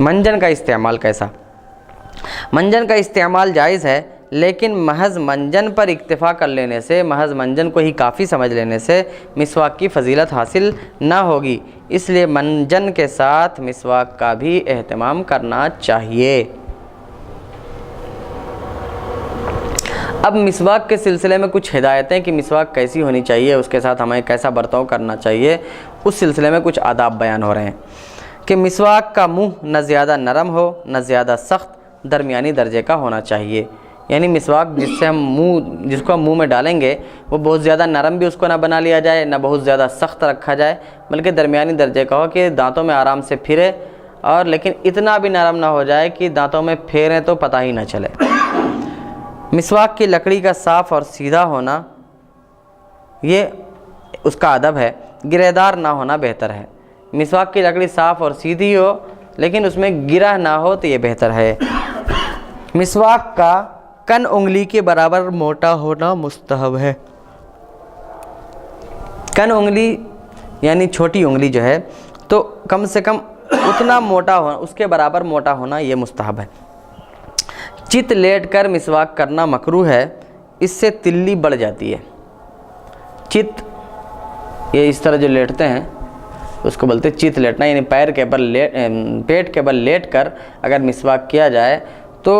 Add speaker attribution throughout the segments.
Speaker 1: منجن کا استعمال کیسا؟ منجن کا استعمال جائز ہے، لیکن محض منجن پر اکتفا کر لینے سے، محض منجن کو ہی کافی سمجھ لینے سے مسواک کی فضیلت حاصل نہ ہوگی، اس لیے منجن کے ساتھ مسواک کا بھی اہتمام کرنا چاہیے۔ اب مسواک کے سلسلے میں کچھ ہدایتیں کہ مسواک کیسی ہونی چاہیے، اس کے ساتھ ہمیں کیسا برتاؤ کرنا چاہیے، اس سلسلے میں کچھ آداب بیان ہو رہے ہیں کہ مسواک کا منہ نہ زیادہ نرم ہو نہ زیادہ سخت، درمیانی درجے کا ہونا چاہیے۔ یعنی مسواک جس کو ہم منہ میں ڈالیں گے وہ بہت زیادہ نرم بھی اس کو نہ بنا لیا جائے، نہ بہت زیادہ سخت رکھا جائے، بلکہ درمیانی درجے کا ہو کہ دانتوں میں آرام سے پھرے، اور لیکن اتنا بھی نرم نہ ہو جائے کہ دانتوں میں پھیریں تو پتہ ہی نہ چلے۔ مسواک کی لکڑی کا صاف اور سیدھا ہونا یہ اس کا ادب ہے، گرہ دار نہ ہونا بہتر ہے۔ مسواک کی لکڑی صاف اور سیدھی ہو لیکن اس میں گرہ نہ ہو تو یہ بہتر ہے۔ مسواک کا کن انگلی کے برابر موٹا ہونا مستحب ہے۔ کن انگلی یعنی چھوٹی انگلی جو ہے تو کم سے کم اتنا موٹا ہونا، اس کے برابر موٹا ہونا یہ مستحب ہے۔ چت لیٹ کر مسواک کرنا مکروہ ہے، اس سے تلی بڑھ جاتی ہے۔ چت یہ اس طرح جو لیٹتے ہیں اس کو بولتے چت لیٹنا، یعنی پیٹ کے بل لیٹ کر اگر مسواک کیا جائے تو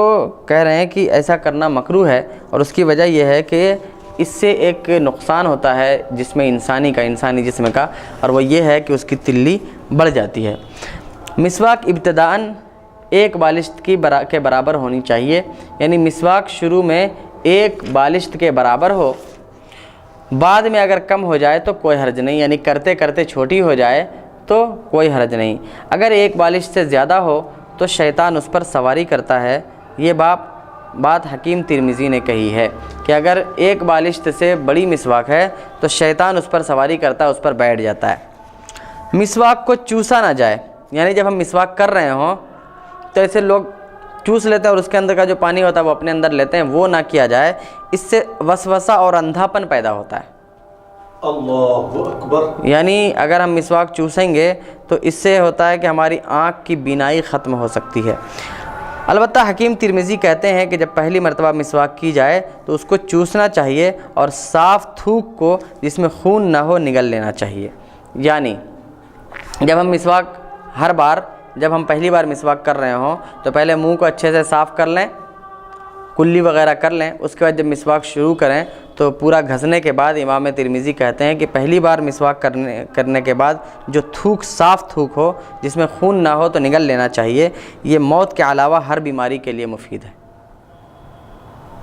Speaker 1: کہہ رہے ہیں کہ ایسا کرنا مکروہ ہے، اور اس کی وجہ یہ ہے کہ اس سے ایک نقصان ہوتا ہے جسم انسانی جسم کا، اور وہ یہ ہے کہ اس کی تلی بڑھ جاتی ہے۔ مسواک ابتداً ایک بالشت کے برابر ہونی چاہیے، یعنی مسواک شروع میں ایک بالشت کے برابر ہو، بعد میں اگر کم ہو جائے تو کوئی حرج نہیں، یعنی کرتے کرتے چھوٹی ہو جائے تو کوئی حرج نہیں۔ اگر ایک بالشت سے زیادہ ہو تو شیطان اس پر سواری کرتا ہے۔ یہ بات حکیم ترمذی نے کہی ہے کہ اگر ایک بالشت سے بڑی مسواک ہے تو شیطان اس پر سواری کرتا ہے، اس پر بیٹھ جاتا ہے۔ مسواک کو چوسا نہ جائے، یعنی جب ہم مسواک کر رہے ہوں تو ایسے لوگ چوس لیتے ہیں اور اس کے اندر کا جو پانی ہوتا ہے وہ اپنے اندر لیتے ہیں، وہ نہ کیا جائے، اس سے وسوسہ اور اندھاپن پیدا ہوتا ہے۔
Speaker 2: اللہ اکبر۔
Speaker 1: یعنی اگر ہم مسواک چوسیں گے تو اس سے ہوتا ہے کہ ہماری آنکھ کی بینائی ختم ہو سکتی ہے۔ البتہ حکیم ترمذی کہتے ہیں کہ جب پہلی مرتبہ مسواک کی جائے تو اس کو چوسنا چاہیے اور صاف تھوک کو جس میں خون نہ ہو نگل لینا چاہیے۔ یعنی جب ہم مسواک جب ہم پہلی بار مسواک کر رہے ہوں تو پہلے منہ کو اچھے سے صاف کر لیں، کلی وغیرہ کر لیں، اس کے بعد جب مسواک شروع کریں تو پورا گھسنے کے بعد امام ترمذی کہتے ہیں کہ پہلی بار مسواک کرنے کے بعد جو صاف تھوک ہو جس میں خون نہ ہو تو نگل لینا چاہیے۔ یہ موت کے علاوہ ہر بیماری کے لیے مفید ہے۔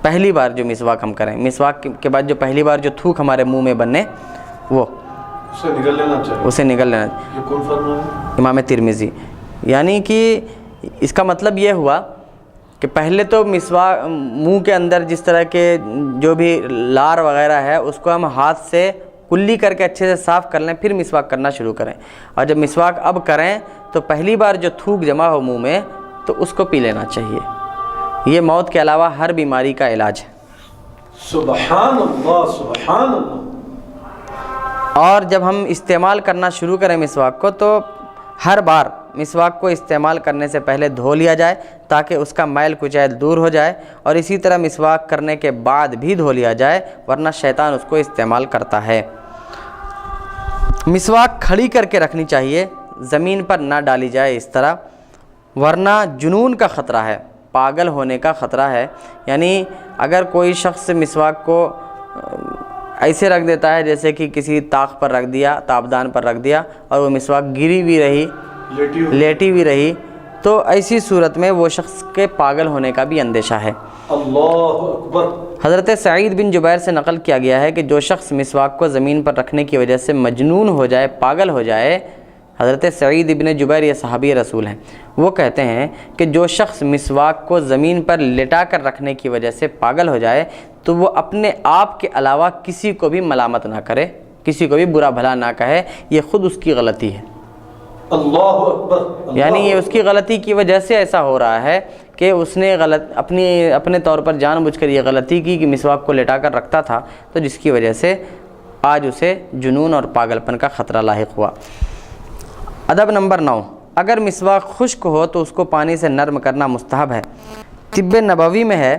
Speaker 1: پہلی بار جو مسواک ہم کریں، مسواک کے بعد جو پہلی بار جو تھوک ہمارے منہ میں بنے وہ اسے نگل لینا چاہیے۔
Speaker 2: یہ کون فرمایا؟
Speaker 1: امام ترمذی۔ یعنی کہ اس کا مطلب یہ ہوا کہ پہلے تو مسواک منہ کے اندر جس طرح کے جو بھی لار وغیرہ ہے اس کو ہم ہاتھ سے کلی کر کے اچھے سے صاف کر لیں، پھر مسواک کرنا شروع کریں، اور جب مسواک اب کریں تو پہلی بار جو تھوک جمع ہو منہ میں تو اس کو پی لینا چاہیے۔ یہ موت کے علاوہ ہر بیماری کا علاج ہے۔
Speaker 2: سبحان اللہ سبحان اللہ۔
Speaker 1: اور جب ہم استعمال کرنا شروع کریں مسواک کو تو ہر بار مسواک کو استعمال کرنے سے پہلے دھو لیا جائے تاکہ اس کا میل کچیل دور ہو جائے، اور اسی طرح مسواک کرنے کے بعد بھی دھو لیا جائے ورنہ شیطان اس کو استعمال کرتا ہے۔ مسواک کھڑی کر کے رکھنی چاہیے، زمین پر نہ ڈالی جائے اس طرح، ورنہ جنون کا خطرہ ہے، پاگل ہونے کا خطرہ ہے۔ یعنی اگر کوئی شخص مسواک کو ایسے رکھ دیتا ہے جیسے کہ کسی طاق پر رکھ دیا، تابدان پر رکھ دیا، اور وہ مسواک گری بھی رہی، لیٹی بھی رہی، تو ایسی صورت میں وہ شخص کے پاگل ہونے کا بھی اندیشہ ہے۔
Speaker 2: اللہ اکبر۔
Speaker 1: حضرت سعید بن جبیر سے نقل کیا گیا ہے کہ جو شخص مسواک کو زمین پر رکھنے کی وجہ سے مجنون ہو جائے، پاگل ہو جائے، حضرت سعید بن جبیر یہ صحابی رسول ہیں، وہ کہتے ہیں کہ جو شخص مسواک کو زمین پر لٹا کر رکھنے کی وجہ سے پاگل ہو جائے تو وہ اپنے آپ کے علاوہ کسی کو بھی ملامت نہ کرے، کسی کو بھی برا بھلا نہ کہے، یہ خود اس کی غلطی ہے۔
Speaker 2: اللہ اکبر۔
Speaker 1: یعنی یہ اس کی غلطی کی وجہ سے ایسا ہو رہا ہے کہ اس نے اپنے طور پر جان بوجھ کر یہ غلطی کی کہ مسواک کو لٹا کر رکھتا تھا، تو جس کی وجہ سے آج اسے جنون اور پاگل پن کا خطرہ لاحق ہوا۔ ادب نمبر 9، اگر مسواک خشک ہو تو اس کو پانی سے نرم کرنا مستحب ہے۔ طب نبوی میں ہے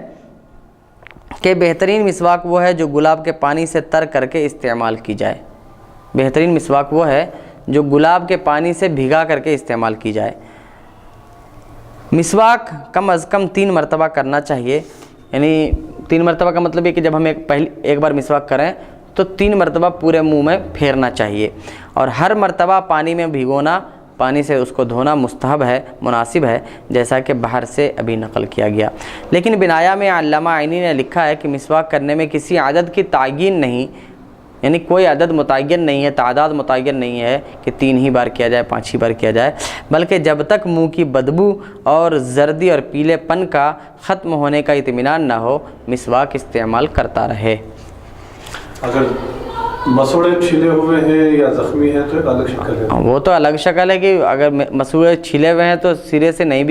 Speaker 1: کہ بہترین مسواک وہ ہے جو گلاب کے پانی سے تر کر کے استعمال کی جائے۔ بہترین مسواک وہ ہے جو گلاب کے پانی سے بھگا کر کے استعمال کی جائے۔ مسواک کم از کم 3 مرتبہ کرنا چاہیے، یعنی 3 مرتبہ کا مطلب ہے کہ جب ہم ایک بار مسواک کریں تو 3 مرتبہ پورے منہ میں پھیرنا چاہیے، اور ہر مرتبہ پانی میں بھگونا، پانی سے اس کو دھونا مستحب ہے، مناسب ہے، جیسا کہ باہر سے ابھی نقل کیا گیا۔ لیکن بنایا میں علامہ عینی نے لکھا ہے کہ مسواک کرنے میں کسی عدد کی تعین نہیں، یعنی کوئی عدد متعین نہیں ہے، تعداد متعین نہیں ہے کہ 3 ہی بار کیا جائے، 5 ہی بار کیا جائے، بلکہ جب تک منہ کی بدبو اور زردی اور پیلے پن کا ختم ہونے کا اطمینان نہ ہو مسواک استعمال کرتا رہے۔
Speaker 2: اگر مسوڑے چھلے ہوئے ہیں یا زخمی ہیں تو ایک الگ شکل ہے۔
Speaker 1: وہ تو الگ شکل ہے کہ اگر مسوڑے چھلے ہوئے ہیں تو سرے سے نہیں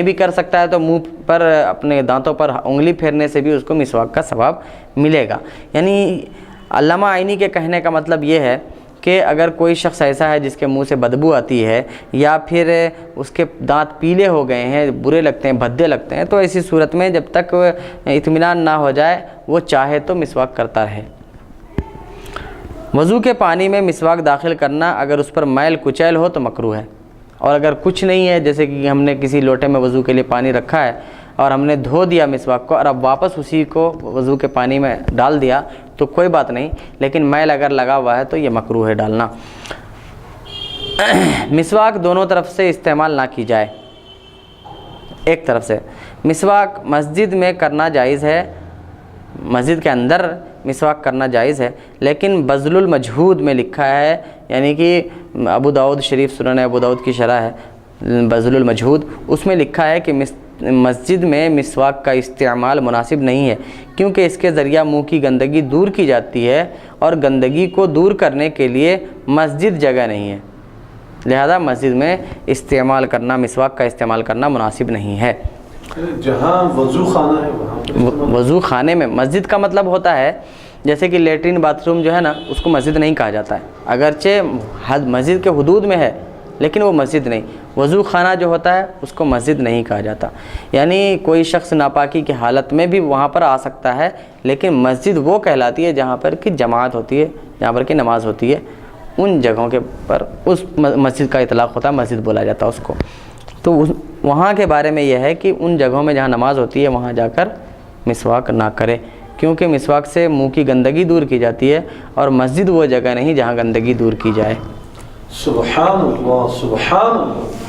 Speaker 1: بھی کر سکتا ہے تو منہ پر اپنے دانتوں پر انگلی پھیرنے سے بھی اس کو مسواک کا ثواب ملے گا۔ یعنی علامہ عینی کے کہنے کا مطلب یہ ہے کہ اگر کوئی شخص ایسا ہے جس کے منہ سے بدبو آتی ہے یا پھر اس کے دانت پیلے ہو گئے ہیں، برے لگتے ہیں، بھدے لگتے ہیں، تو ایسی صورت میں جب تک اطمینان نہ ہو جائے وہ چاہے تو مسواک کرتا رہے۔ وضو کے پانی میں مسواک داخل کرنا اگر اس پر میل کچیل ہو تو مکروہ ہے، اور اگر کچھ نہیں ہے، جیسے کہ ہم نے کسی لوٹے میں وضو کے لیے پانی رکھا ہے اور ہم نے دھو دیا مسواک کو اور اب واپس اسی کو وضو کے پانی میں ڈال دیا تو کوئی بات نہیں، لیکن میل اگر لگا ہوا ہے تو یہ مکروہ ہے ڈالنا۔ مسواک دونوں طرف سے استعمال نہ کی جائے، ایک طرف سے۔ مسواک مسجد میں کرنا جائز ہے، مسجد کے اندر مسواک کرنا جائز ہے، لیکن بذل المجہود میں لکھا ہے، یعنی کہ ابو داؤد شریف، سنن ابو داؤد کی شرح ہے بذل المجہود، اس میں لکھا ہے کہ مسجد میں مسواک کا استعمال مناسب نہیں ہے، کیونکہ اس کے ذریعہ منہ کی گندگی دور کی جاتی ہے اور گندگی کو دور کرنے کے لیے مسجد جگہ نہیں ہے، لہذا مسجد میں استعمال کرنا، مسواک کا استعمال کرنا مناسب نہیں ہے۔
Speaker 2: جہاں وضو خانہ ہے وہاں
Speaker 1: وضو خانے میں، مسجد کا مطلب ہوتا ہے جیسے کہ لیٹرین باتھ روم جو ہے نا، اس کو مسجد نہیں کہا جاتا ہے، اگرچہ مسجد کے حدود میں ہے لیکن وہ مسجد نہیں۔ وضو خانہ جو ہوتا ہے اس کو مسجد نہیں کہا جاتا، یعنی کوئی شخص ناپاکی کی حالت میں بھی وہاں پر آ سکتا ہے، لیکن مسجد وہ کہلاتی ہے جہاں پر کہ جماعت ہوتی ہے، جہاں پر کہ نماز ہوتی ہے، ان جگہوں کے پر اس مسجد کا اطلاق ہوتا ہے، مسجد بولا جاتا ہے اس کو۔ تو وہاں کے بارے میں یہ ہے کہ ان جگہوں میں جہاں نماز ہوتی ہے وہاں جا کر مسواک نہ کرے، کیونکہ مسواک سے منہ کی گندگی دور کی جاتی ہے اور مسجد وہ جگہ نہیں جہاں گندگی دور کی جائے۔
Speaker 2: سبحان اللہ، سبحان اللہ۔